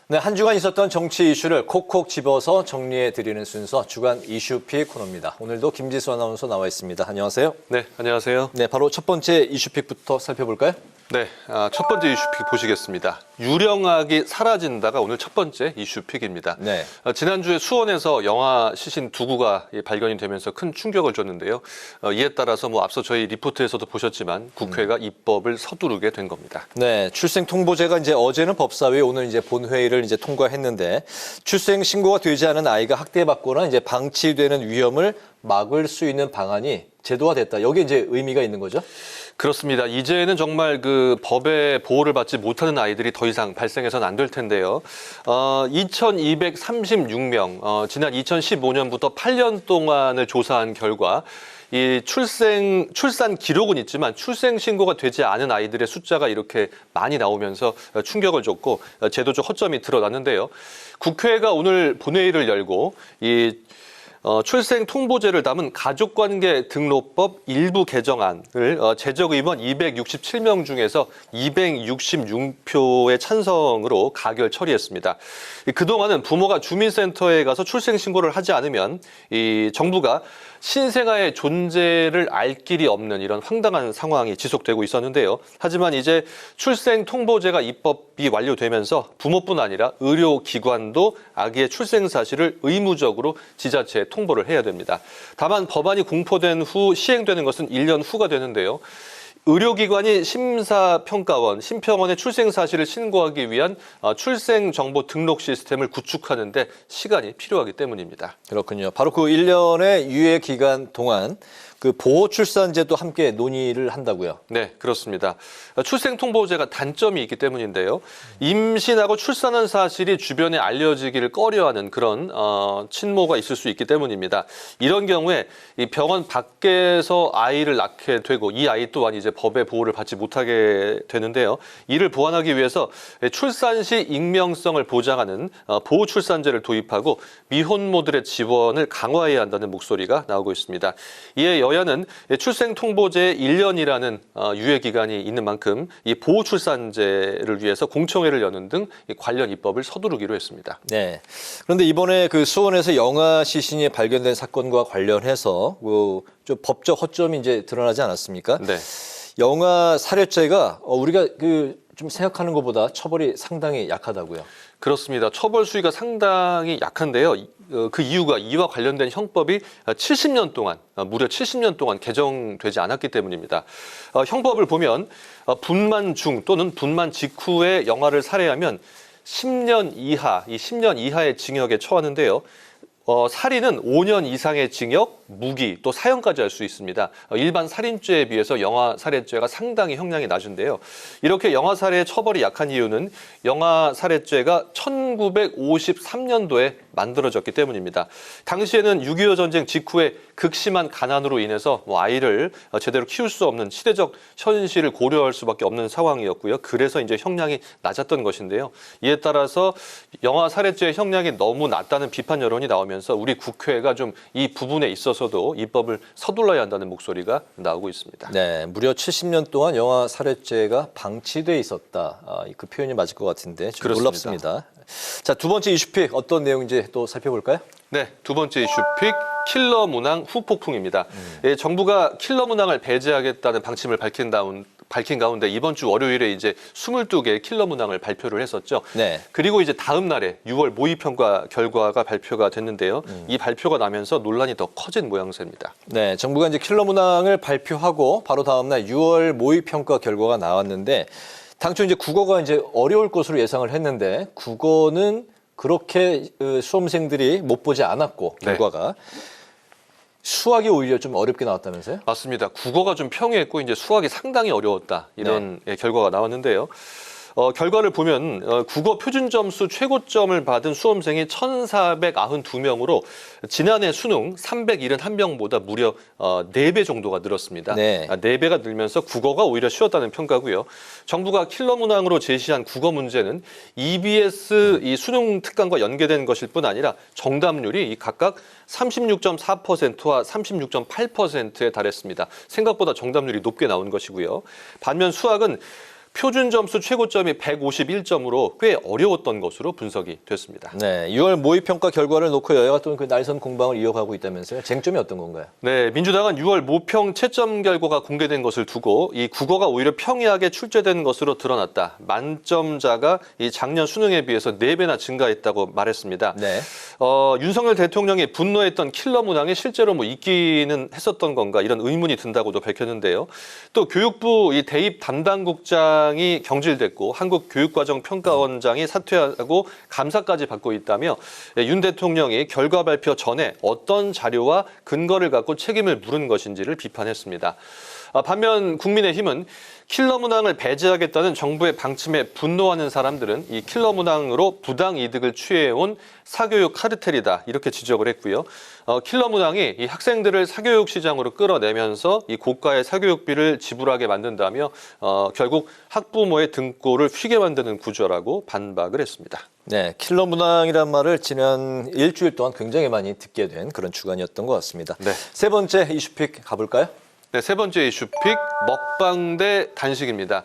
네, 한 주간 있었던 정치 이슈를 콕콕 집어서 정리해드리는 순서 주간 이슈픽 코너입니다. 오늘도 김지수 아나운서 나와 있습니다. 안녕하세요. 네, 안녕하세요. 네, 바로 첫 번째 이슈픽부터 살펴볼까요? 네, 첫 번째 이슈픽 보시겠습니다. 유령학이 사라진다가 오늘 첫 번째 이슈픽입니다. 네. 지난주에 수원에서 영아 시신 2구가 발견이 되면서 큰 충격을 줬는데요. 이에 따라서 앞서 저희 리포트에서도 보셨지만 국회가 입법을 서두르게 된 겁니다. 네, 출생 통보제가 이제 어제는 법사위, 오늘 이제 본회의를 이제 통과했는데 출생 신고가 되지 않은 아이가 학대받거나 이제 방치되는 위험을 막을 수 있는 방안이 제도화됐다. 여기에 이제 의미가 있는 거죠? 그렇습니다. 이제는 정말 그 법의 보호를 받지 못하는 아이들이 더 이상 발생해서는 안 될 텐데요. 2,236명, 지난 2015년부터 8년 동안을 조사한 결과 이 출산 기록은 있지만 출생 신고가 되지 않은 아이들의 숫자가 이렇게 많이 나오면서 충격을 줬고 제도적 허점이 드러났는데요. 국회가 오늘 본회의를 열고 이 출생 통보제를 담은 가족관계 등록법 일부 개정안을 제적의원 267명 중에서 266표의 찬성으로 가결 처리했습니다. 그동안은 부모가 주민센터에 가서 출생 신고를 하지 않으면 이 정부가 신생아의 존재를 알 길이 없는 이런 황당한 상황이 지속되고 있었는데요. 하지만 이제 출생 통보제가 입법이 완료되면서 부모뿐 아니라 의료기관도 아기의 출생 사실을 의무적으로 지자체에 통보를 해야 됩니다. 다만 법안이 공포된 후 시행되는 것은 1년 후가 되는데요. 의료기관이 심사평가원, 심평원의 출생 사실을 신고하기 위한 출생정보 등록 시스템을 구축하는 데 시간이 필요하기 때문입니다. 그렇군요. 바로 그 1년의 유예 기간 동안 그 보호 출산제도 함께 논의를 한다고요? 네, 그렇습니다. 출생통보제가 단점이 있기 때문인데요. 임신하고 출산한 사실이 주변에 알려지기를 꺼려하는 그런 친모가 있을 수 있기 때문입니다. 이런 경우에 이 병원 밖에서 아이를 낳게 되고 이 아이 또한 이제 법의 보호를 받지 못하게 되는데요. 이를 보완하기 위해서 출산 시 익명성을 보장하는 보호출산제를 도입하고 미혼모들의 지원을 강화해야 한다는 목소리가 나오고 있습니다. 이에 여야는 출생통보제의 1년이라는 유예기간이 있는 만큼 이 보호출산제를 위해서 공청회를 여는 등 관련 입법을 서두르기로 했습니다. 네. 그런데 이번에 그 수원에서 영아 시신이 발견된 사건과 관련해서 좀 법적 허점이 이제 드러나지 않았습니까? 네. 영아 살해죄가 우리가 좀 생각하는 것보다 처벌이 상당히 약하다고요. 그렇습니다. 처벌 수위가 상당히 약한데요. 그 이유가 이와 관련된 형법이 70년 동안, 무려 70년 동안 개정되지 않았기 때문입니다. 형법을 보면 분만 중 또는 분만 직후에 영아를 살해하면 10년 이하, 이 10년 이하의 징역에 처하는데요. 살인은 5년 이상의 징역, 무기, 또 사형까지 할 수 있습니다. 일반 살인죄에 비해서 영아 살해죄가 상당히 형량이 낮은데요. 이렇게 영아 살해의 처벌이 약한 이유는 영아 살해죄가 1953년도에 만들어졌기 때문입니다. 당시에는 6.25 전쟁 직후에 극심한 가난으로 인해서 아이를 제대로 키울 수 없는 시대적 현실을 고려할 수밖에 없는 상황이었고요. 그래서 이제 형량이 낮았던 것인데요. 이에 따라서 영아 살해죄의 형량이 너무 낮다는 비판 여론이 나오면서 우리 국회가 좀 이 부분에 있어서도 입법을 서둘러야 한다는 목소리가 나오고 있습니다. 네, 무려 70년 동안 영아 살해죄가 방치돼 있었다. 그 표현이 맞을 것 같은데 좀 그렇습니다. 놀랍습니다. 자, 두 번째 이슈픽 어떤 내용인지 또 살펴볼까요? 네, 두 번째 이슈픽 킬러 문항 후폭풍입니다. 정부가 킬러 문항을 배제하겠다는 방침을 밝힌 가운데 이번 주 월요일에 이제 22개의 킬러 문항을 발표를 했었죠. 네. 그리고 이제 다음 날에 6월 모의평가 결과가 발표가 됐는데요. 이 발표가 나면서 논란이 더 커진 모양새입니다. 네, 정부가 이제 킬러 문항을 발표하고 바로 다음 날 6월 모의평가 결과가 나왔는데 당초 이제 국어가 이제 어려울 것으로 예상을 했는데 국어는 그렇게 수험생들이 못 보지 않았고 결과가 수학이 오히려 좀 어렵게 나왔다면서요? 맞습니다. 국어가 좀 평이했고 이제 수학이 상당히 어려웠다 이런 결과가 나왔는데요. 결과를 보면 국어 표준 점수 최고점을 받은 수험생이 1,492명으로 지난해 수능 371명보다 무려 4배 정도가 늘었습니다. 네. 4배가 늘면서 국어가 오히려 쉬웠다는 평가고요. 정부가 킬러 문항으로 제시한 국어 문제는 EBS 이 수능 특강과 연계된 것일 뿐 아니라 정답률이 각각 36.4%와 36.8%에 달했습니다. 생각보다 정답률이 높게 나온 것이고요. 반면 수학은 표준 점수 최고점이 151점으로 꽤 어려웠던 것으로 분석이 됐습니다. 네, 6월 모의평가 결과를 놓고 여야가 또 그 날선 공방을 이어가고 있다면서요. 쟁점이 어떤 건가요? 네, 민주당은 6월 모평 채점 결과가 공개된 것을 두고 이 국어가 오히려 평이하게 출제된 것으로 드러났다. 만점자가 이 작년 수능에 비해서 4배나 증가했다고 말했습니다. 네. 윤석열 대통령이 분노했던 킬러 문항이 실제로 뭐 있기는 했었던 건가 이런 의문이 든다고도 밝혔는데요. 또 교육부 이 대입 담당국장이 경질됐고 한국교육과정평가원장이 사퇴하고 감사까지 받고 있다며 윤 대통령이 결과 발표 전에 어떤 자료와 근거를 갖고 책임을 물은 것인지를 비판했습니다. 반면 국민의힘은 킬러 문항을 배제하겠다는 정부의 방침에 분노하는 사람들은 이 킬러 문항으로 부당 이득을 취해온 사교육 카르텔이다 이렇게 지적을 했고요. 킬러 문항이 이 학생들을 사교육 시장으로 끌어내면서 이 고가의 사교육비를 지불하게 만든다며 결국 학부모의 등골을 휘게 만드는 구조라고 반박을 했습니다. 네, 킬러 문항이란 말을 지난 일주일 동안 굉장히 많이 듣게 된 그런 주간이었던 것 같습니다. 네. 세 번째 이슈픽 가볼까요? 네, 세 번째 이슈픽 먹방 대 단식입니다.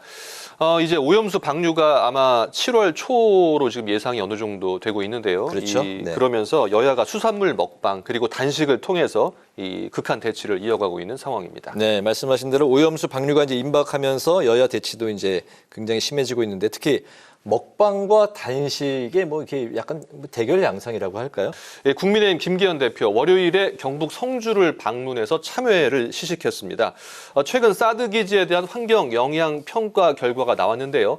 이제 오염수 방류가 아마 7월 초로 지금 예상이 어느 정도 되고 있는데요. 그렇죠. 네. 그러면서 여야가 수산물 먹방 그리고 단식을 통해서 이 극한 대치를 이어가고 있는 상황입니다. 네, 말씀하신 대로 오염수 방류가 이제 임박하면서 여야 대치도 이제 굉장히 심해지고 있는데 특히 먹방과 단식의 뭐 이렇게 약간 대결 양상이라고 할까요? 예, 국민의힘 김기현 대표 월요일에 경북 성주를 방문해서 참외를 시식했습니다. 최근 사드 기지에 대한 환경 영향 평가 결과가 나왔는데요.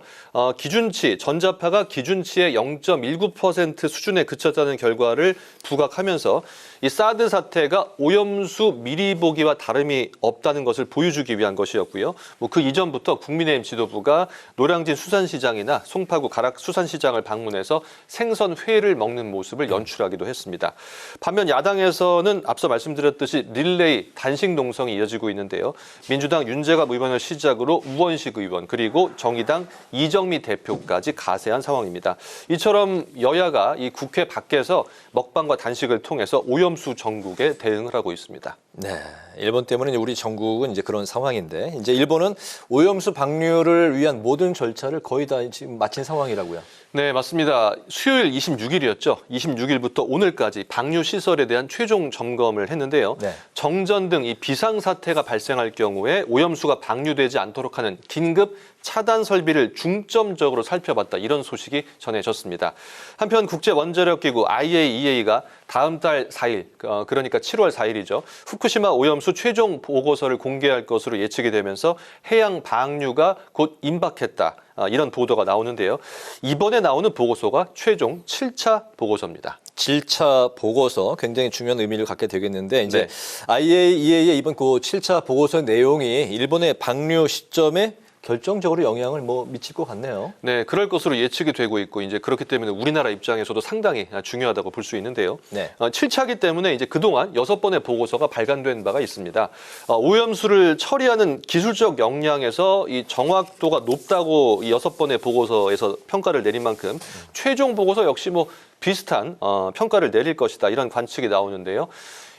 기준치 전자파가 기준치의 0.19% 수준에 그쳤다는 결과를 부각하면서 이 사드 사태가 오염수 미리 보기와 다름이 없다는 것을 보여주기 위한 것이었고요. 뭐 그 이전부터 국민의힘 지도부가 노량진 수산시장이나 송파구 가락 수산시장을 방문해서 생선 회를 먹는 모습을 연출하기도 했습니다. 반면 야당에서는 앞서 말씀드렸듯이 릴레이 단식 농성이 이어지고 있는데요. 민주당 윤재갑 의원을 시작으로 우원식 의원 그리고 정의당 이정미 대표까지 가세한 상황입니다. 이처럼 여야가 이 국회 밖에서 먹방과 단식을 통해서 오염수 정국에 대응을 하고 있습니다. 네, 일본 때문에 우리 전국은 이제 그런 상황인데 이제 일본은 오염수 방류를 위한 모든 절차를 거의 다 지금 마친 상황이라고요. 네, 맞습니다. 수요일 26일이었죠. 26일부터 오늘까지 방류 시설에 대한 최종 점검을 했는데요. 네. 정전 등 이 비상 사태가 발생할 경우에 오염수가 방류되지 않도록 하는 긴급 차단 설비를 중점적으로 살펴봤다. 이런 소식이 전해졌습니다. 한편 국제원자력기구 IAEA가 다음 달 4일, 그러니까 7월 4일이죠. 후쿠시마 오염수 최종 보고서를 공개할 것으로 예측이 되면서 해양 방류가 곧 임박했다. 이런 보도가 나오는데요. 이번에 나오는 보고서가 최종 7차 보고서입니다. 7차 보고서 굉장히 중요한 의미를 갖게 되겠는데 이제 네. IAEA의 이번 그 7차 보고서 내용이 일본의 방류 시점에 결정적으로 영향을 미칠 것 같네요. 네, 그럴 것으로 예측이 되고 있고 이제 그렇기 때문에 우리나라 입장에서도 상당히 중요하다고 볼 수 있는데요. 네. 7차기 때문에 이제 그동안 6번의 보고서가 발간된 바가 있습니다. 오염수를 처리하는 기술적 역량에서 이 정확도가 높다고 이 6번의 보고서에서 평가를 내린 만큼 최종 보고서 역시 뭐 비슷한 평가를 내릴 것이다 이런 관측이 나오는데요.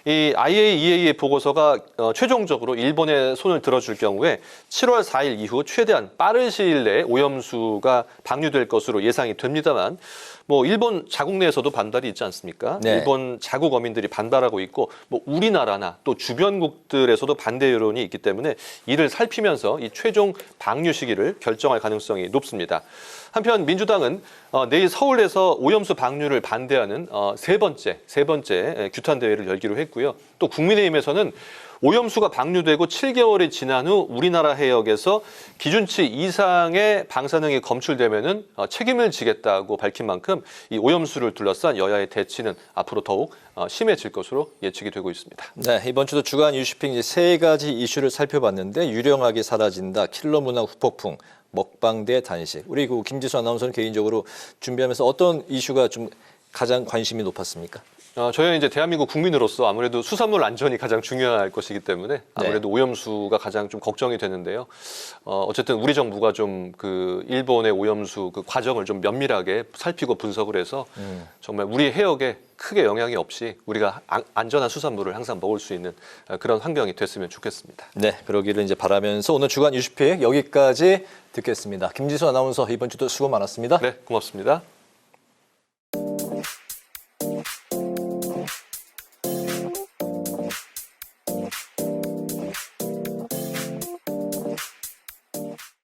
이 IAEA의 보고서가 최종적으로 일본의 손을 들어줄 경우에 7월 4일 이후 최대한 빠른 시일 내에 오염수가 방류될 것으로 예상이 됩니다만 뭐 일본 자국 내에서도 반발이 있지 않습니까? 네. 일본 자국 어민들이 반발하고 있고 뭐 우리나라나 또 주변국들에서도 반대 여론이 있기 때문에 이를 살피면서 이 최종 방류 시기를 결정할 가능성이 높습니다. 한편 민주당은 내일 서울에서 오염수 방류를 반대하는 세 번째 규탄 대회를 열기로 했고요. 또 국민의힘에서는 오염수가 방류되고 7개월이 지난 후 우리나라 해역에서 기준치 이상의 방사능이 검출되면은 책임을 지겠다고 밝힌 만큼 이 오염수를 둘러싼 여야의 대치는 앞으로 더욱 심해질 것으로 예측이 되고 있습니다. 네, 이번 주도 주간 이슈픽 이제 세 가지 이슈를 살펴봤는데 유령하게 사라진다, 킬러 문화 후폭풍, 먹방 대 단식. 우리 그 김지수 아나운서는 개인적으로 준비하면서 어떤 이슈가 좀 가장 관심이 높았습니까? 저희는 이제 대한민국 국민으로서 아무래도 수산물 안전이 가장 중요할 것이기 때문에 아무래도 오염수가 가장 좀 걱정이 되는데요. 어쨌든 우리 정부가 좀 그 일본의 오염수 그 과정을 좀 면밀하게 살피고 분석을 해서 정말 우리 해역에 크게 영향이 없이 우리가 안전한 수산물을 항상 먹을 수 있는 그런 환경이 됐으면 좋겠습니다. 네, 그러기를 이제 바라면서 오늘 주간 이슈픽 여기까지 듣겠습니다. 김지수 아나운서 이번 주도 수고 많았습니다. 네, 고맙습니다.